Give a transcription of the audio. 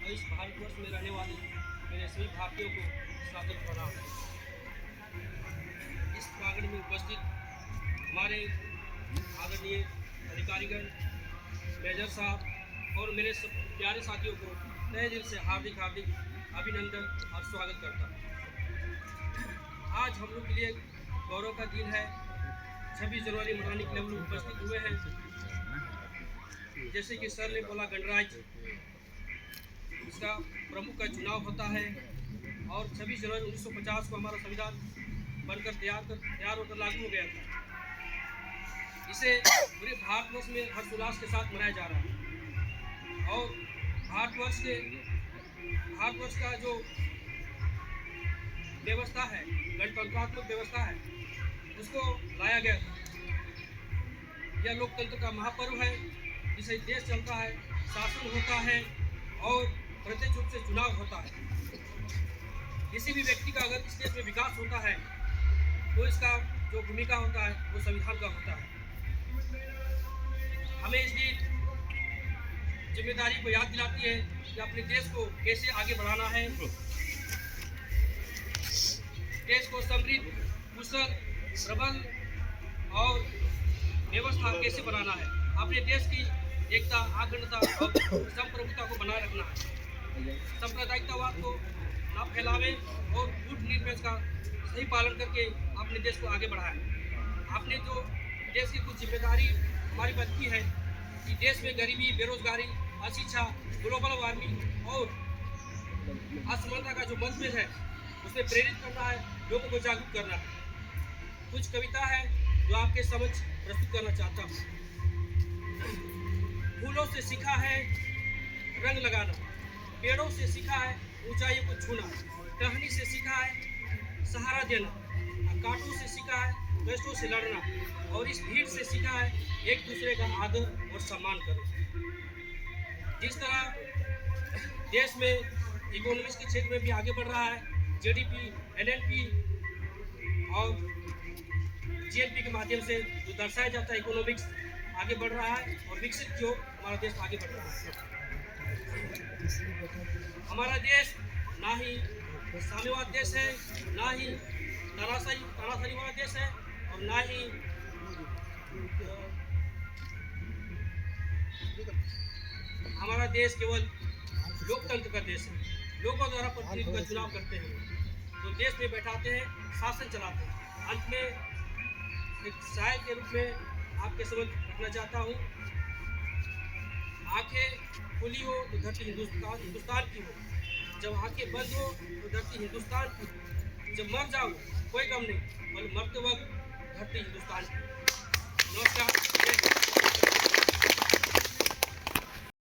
और इस भारतवर्ष में रहने वाले मेरे सभी भारतीयों को स्वागत प्रणाम। इस प्रांगण में उपस्थित हमारे आदरणीय अधिकारीगण, मेजर साहब और मेरे सब प्यारे साथियों को तहे दिल से हार्दिक अभिनंदन और स्वागत करता हूँ। आज हम लोग के लिए गौरव का दिन है। 26 जनवरी मनाने के लिए हम लोग उपस्थित हुए हैं। जैसे कि सर ने बोला, गणराज्य इसका प्रमुख का चुनाव होता है और 26 जनवरी 1950 को हमारा संविधान बनकर तैयार होकर लागू हो गया था। इसे पूरे भारतवर्ष में हर्षोल्लास के साथ मनाया जा रहा है और भारतवर्ष का जो व्यवस्था है, गणतंत्रात्मक व्यवस्था है, उसको लाया गया था। यह लोकतंत्र का महापर्व है। जिसे देश चलता है, शासन होता है और प्रत्यक्ष रूप से चुनाव होता है। किसी भी व्यक्ति का अगर इस देश में विकास होता है तो इसका जो भूमिका होता है वो संविधान का होता है। हमें इसकी जिम्मेदारी को याद दिलाती है कि अपने देश को कैसे आगे बढ़ाना है, देश को समृद्ध, कुशल, प्रबल और व्यवस्था कैसे बनाना है, अपने देश की एकता, अखंडता और संप्रभुता को बनाए रखना है, सांप्रदायिकतावाद को न फैलावे और कूटनीति का सही पालन करके अपने देश को आगे बढ़ाएं। आपने जो देश की कुछ जिम्मेदारी हमारी बनती है कि देश में गरीबी, बेरोजगारी, अशिक्षा, ग्लोबल वार्मिंग और असमानता का जो मतभेद है उसे प्रेरित करना है, लोगों को जागरूक करना है। कुछ कविता है जो आपके समक्ष प्रस्तुत करना चाहता हूँ। फूलों से सीखा है रंग लगाना, पेड़ों से सीखा है ऊंचाइयों को छूना, टहनी से सीखा है सहारा देना, कांटों से सीखा है कष्टों से लड़ना और इस भीड़ से सीखा है एक दूसरे का आदर और सम्मान करना। जिस तरह देश में इकोनॉमिक्स के क्षेत्र में भी आगे बढ़ रहा है, जीडीपी, एनएलपी और जीएनपी के माध्यम से जो दर्शाया जाता है इकोनॉमिक्स आगे बढ़ रहा है और विकसित की ओर हमारा देश आगे बढ़ रहा है। हमारा देश ना ही साम्यवाद देश है, ना ही तानाशाही वाला देश है और ना ही हमारा देश केवल लोकतंत्र का देश है। लोगों द्वारा प्रतिनिधित्व का चुनाव करते हैं, तो देश में बैठाते हैं, शासन चलाते हैं। अंत में एक शायर के रूप में आपके समझ रखना चाहता हूँ। आंखें खुली हो तो धरती हिंदुस्तान की हो, जब आंखें बंद हो तो धरती हिंदुस्तान की, जब मर जाओ कोई गम नहीं, बल्कि मरते वक्त धरती हिंदुस्तान की।